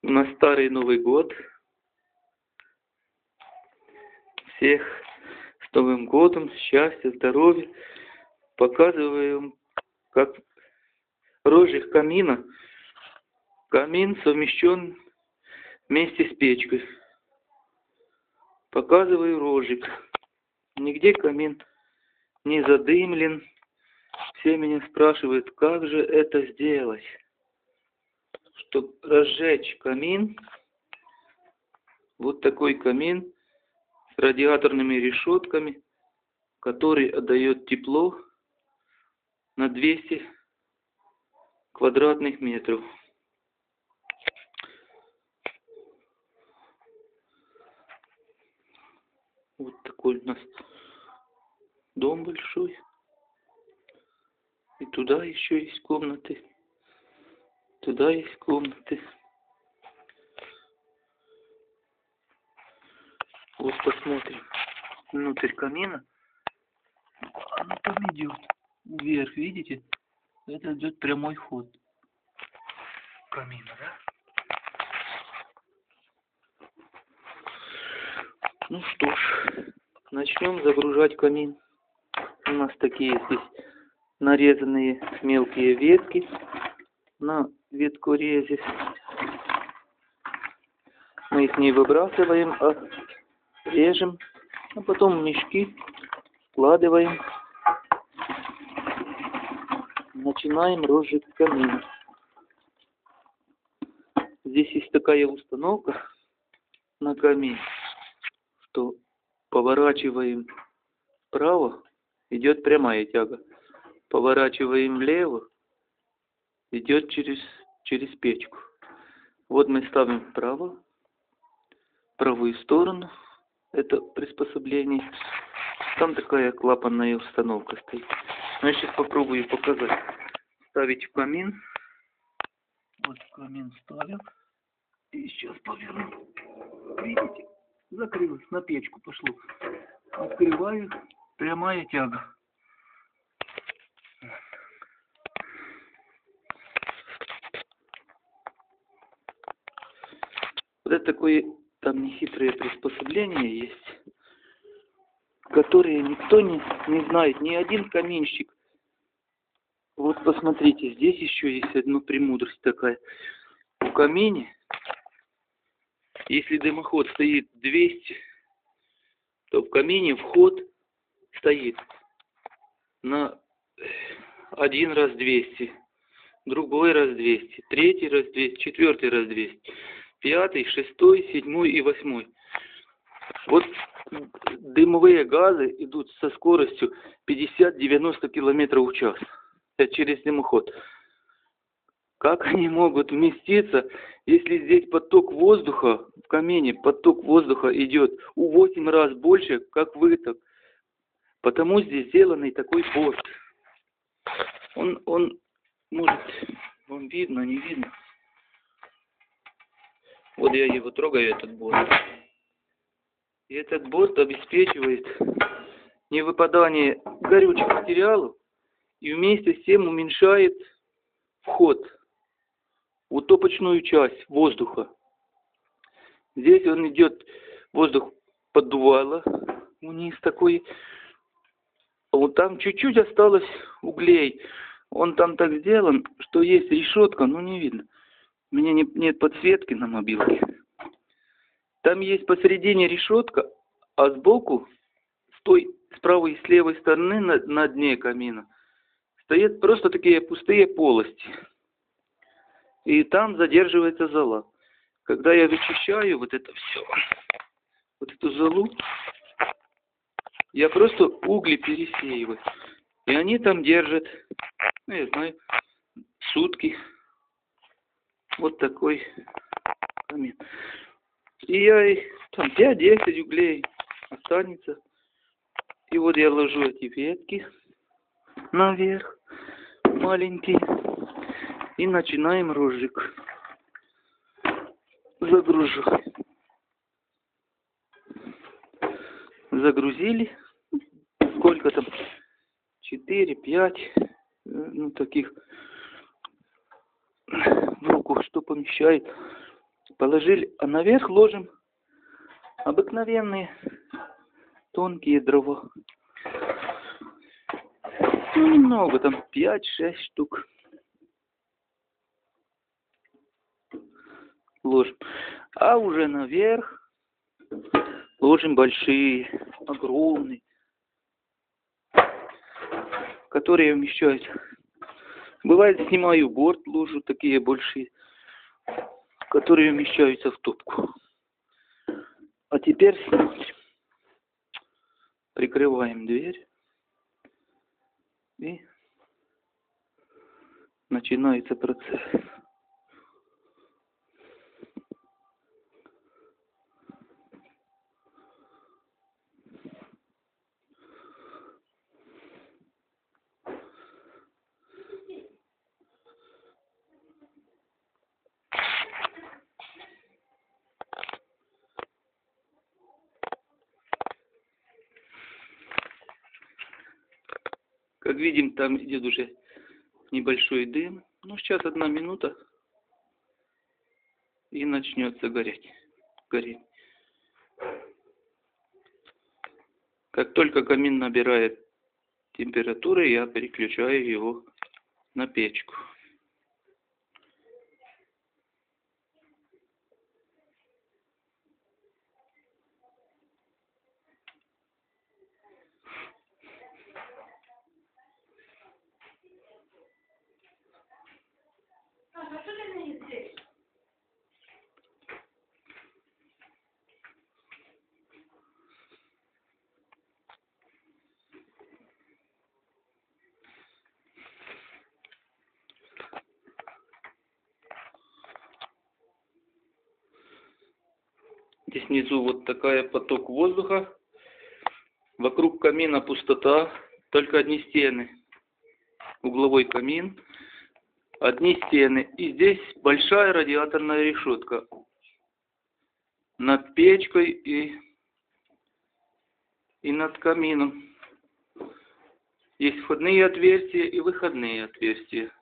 На Старый Новый год. Всех с Новым годом, счастья, здоровья. Показываем, как розжиг камина. Камин совмещен вместе с печкой. Показываю розжиг. Нигде камин не задымлен. Все меня спрашивают, как же это сделать, чтобы разжечь камин. Вот такой камин с радиаторными решетками, который отдает тепло на 200 квадратных метров. Вот такой у нас дом большой. И туда еще есть комнаты. Туда есть комнаты. Вот посмотрим внутрь камина. Оно там идет вверх, видите? Это идет прямой ход камина, да? Ну что ж, начнем загружать камин. У нас такие здесь нарезанные мелкие ветки на веткорезе. Мы их не выбрасываем, а режем, а потом в мешки складываем. Начинаем розжиг камина. Здесь есть такая установка на камин, что поворачиваем вправо, идет прямая тяга. Поворачиваем влево, идет через печку. Вот мы ставим вправо, правую сторону. Это приспособление. Там такая клапанная установка стоит. Но я сейчас попробую показать. Ставить в камин. Вот в камин ставим. И сейчас поверну. Видите? Закрылось. На печку пошло. Открываю. Прямая тяга. Вот это такое там нехитрое приспособление есть, которые никто не знает, ни один каминщик. Вот посмотрите, здесь еще есть одна премудрость такая. В камине, если дымоход стоит 200, то в камине вход стоит на один раз 200, другой раз 200, третий раз 200, четвертый раз 200, пятый, шестой, седьмой и восьмой. Вот дымовые газы идут со скоростью 50-90 км в час. Это через дымоход. Как они могут вместиться, если здесь поток воздуха в камине, поток воздуха идет в 8 раз больше, как выток. Потому здесь сделанный такой борт. Он может, вам видно, не видно. Вот я его трогаю, этот борт. И этот борт обеспечивает невыпадание горючих материалов и вместе с тем уменьшает вход в утопочную часть воздуха. Здесь он идет, воздух поддувало вниз такой. А вот там чуть-чуть осталось углей. Он там так сделан, что есть решетка, но не видно. У меня нет подсветки на мобилке. Там есть посередине решетка, а сбоку, с правой и с левой стороны на дне камина, стоят просто такие пустые полости. И там задерживается зола. Когда я вычищаю вот это все, вот эту золу, я просто угли пересеиваю. И они там держат, ну, я знаю, сутки. Вот такой камин. И я там 5-10 углей останется. И вот я ложу эти ветки наверх, маленькие, и начинаем розжиг. Загружать. Загрузили. Сколько там? 4-5. Ну, таких в руку, что помещает. Положили, а наверх ложим обыкновенные тонкие дрова. Ну, немного, там 5-6 штук. Ложим. А уже наверх ложим большие, огромные, которые вмещают. Бывает, снимаю борт, ложу такие большие, которые вмещаются в топку. А теперь смотрим. Прикрываем дверь. И начинается процесс. Как видим, там идет уже небольшой дым. Ну, сейчас 1 минута. И начнется гореть. Как только камин набирает температуру, я переключаю его на печку. Здесь внизу вот такая поток воздуха. Вокруг камина пустота, только одни стены. Угловой камин, одни стены. И здесь большая радиаторная решетка над печкой и над камином. Есть входные отверстия и выходные отверстия.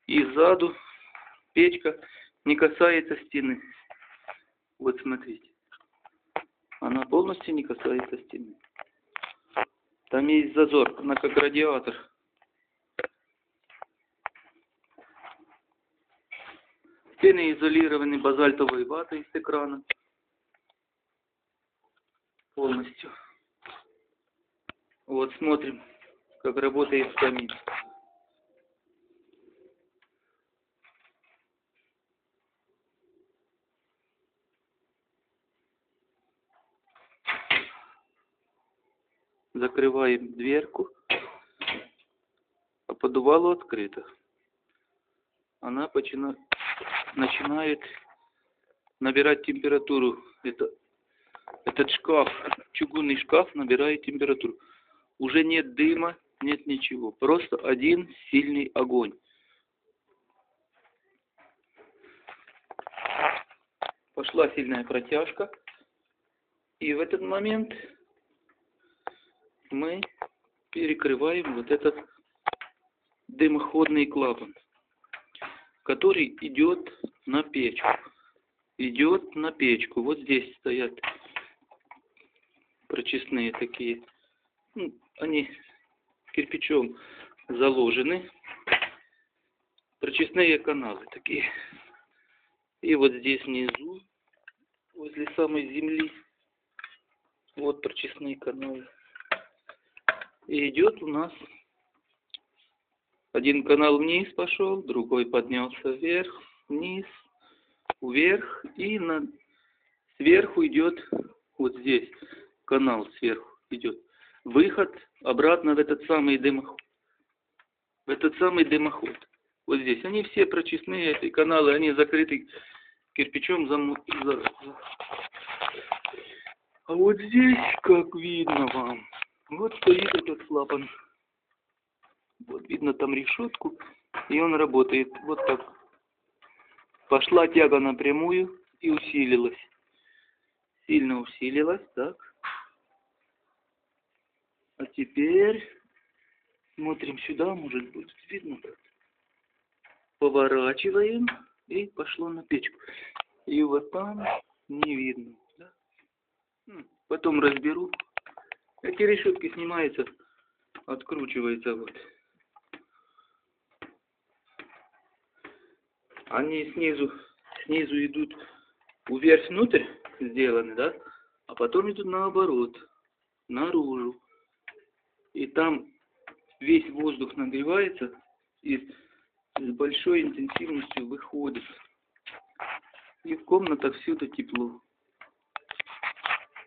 И сзади печка не касается стены. Вот смотрите. Она полностью не касается стены. Там есть зазор, она как радиатор. Стены изолированы базальтовой ватой с экрана. Полностью. Вот смотрим, как работает камин. Закрываем дверку, а поддувало открыто. Она начинает набирать температуру. Этот шкаф, чугунный шкаф набирает температуру. Уже нет дыма, нет ничего. Просто один сильный огонь. Пошла сильная протяжка. И в этот момент мы перекрываем вот этот дымоходный клапан, который идет на печку. Идет на печку. Вот здесь стоят прочистные такие. Ну, они кирпичом заложены. Прочистные каналы такие. И вот здесь внизу, возле самой земли, вот прочистные каналы. И идет у нас один канал вниз пошел, другой поднялся вверх, вниз, вверх. И сверху идет, вот здесь канал сверху идет. Выход обратно в этот самый дымоход. Вот здесь. Они все прочистные, эти каналы, они закрыты кирпичом. А вот здесь, как видно вам, вот стоит этот клапан. Вот видно там решетку, и он работает вот так. Пошла тяга напрямую и усилилась. Сильно усилилась, так. А теперь смотрим сюда, может будет видно. Поворачиваем. И пошло на печку. И вот там не видно. Да? Потом разберу. Эти решетки снимаются, откручиваются вот. Они снизу идут вверх внутрь сделаны, да? А потом идут наоборот, наружу. И там весь воздух нагревается и с большой интенсивностью выходит. И в комнатах всюду тепло.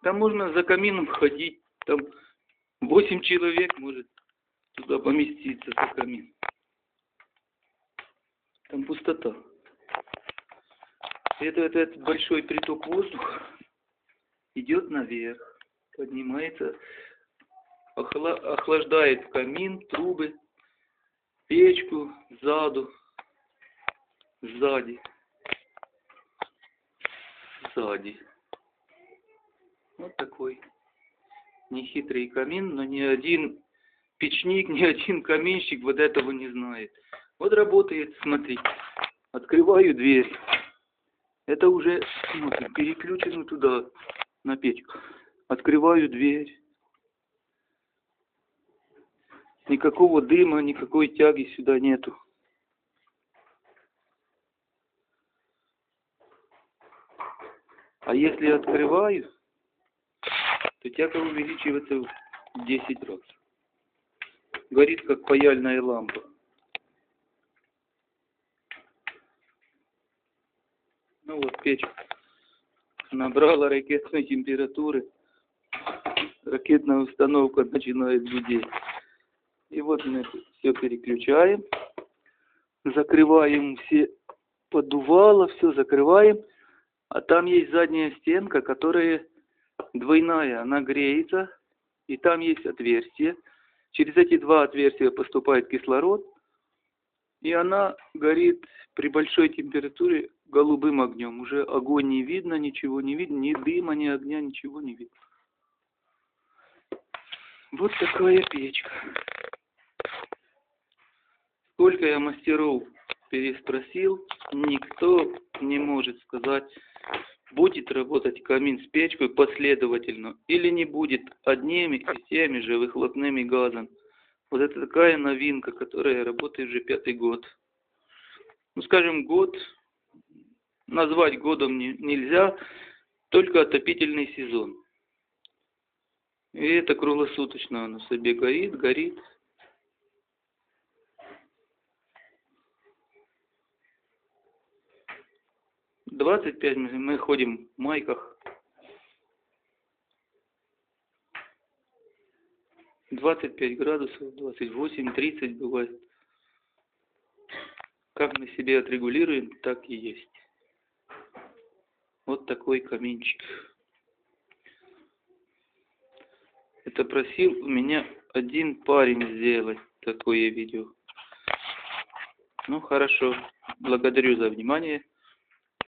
Там можно за камином ходить. Там 8 человек может туда поместиться за камин. Там пустота. Этот большой приток воздуха идет наверх, поднимается, охлаждает камин, трубы, печку, сзади. Вот такой нехитрый камин, но ни один печник, ни один каминщик вот этого не знает. Вот работает, смотрите. Открываю дверь. Это уже смотрим, переключено туда, на печку. Открываю дверь. Никакого дыма, никакой тяги сюда нету. А если открываю, то тяга увеличивается в 10 раз. Горит, как паяльная лампа. Ну вот печь набрала ракетной температуры. Ракетная установка начинает гудеть. И вот мы все переключаем. Закрываем все поддувало, все закрываем. А там есть задняя стенка, которая двойная. Она греется. И там есть отверстие. Через эти два отверстия поступает кислород. И она горит при большой температуре голубым огнем. Уже огонь не видно, ничего не видно, ни дыма, ни огня, ничего не видно. Вот такая печка. Сколько я мастеров переспросил, никто не может сказать, будет работать камин с печкой последовательно или не будет одними и теми же выхлопными газами. Вот это такая новинка, которая работает уже 5-й год. Ну, скажем, год назвать годом нельзя, только отопительный сезон. И это круглосуточно оно себе горит. «25 мы ходим в майках. 25 градусов, 28, 30 бывает. Как мы себе отрегулируем, так и есть. Вот такой каминчик. Это просил у меня один парень сделать такое видео. Ну хорошо, благодарю за внимание.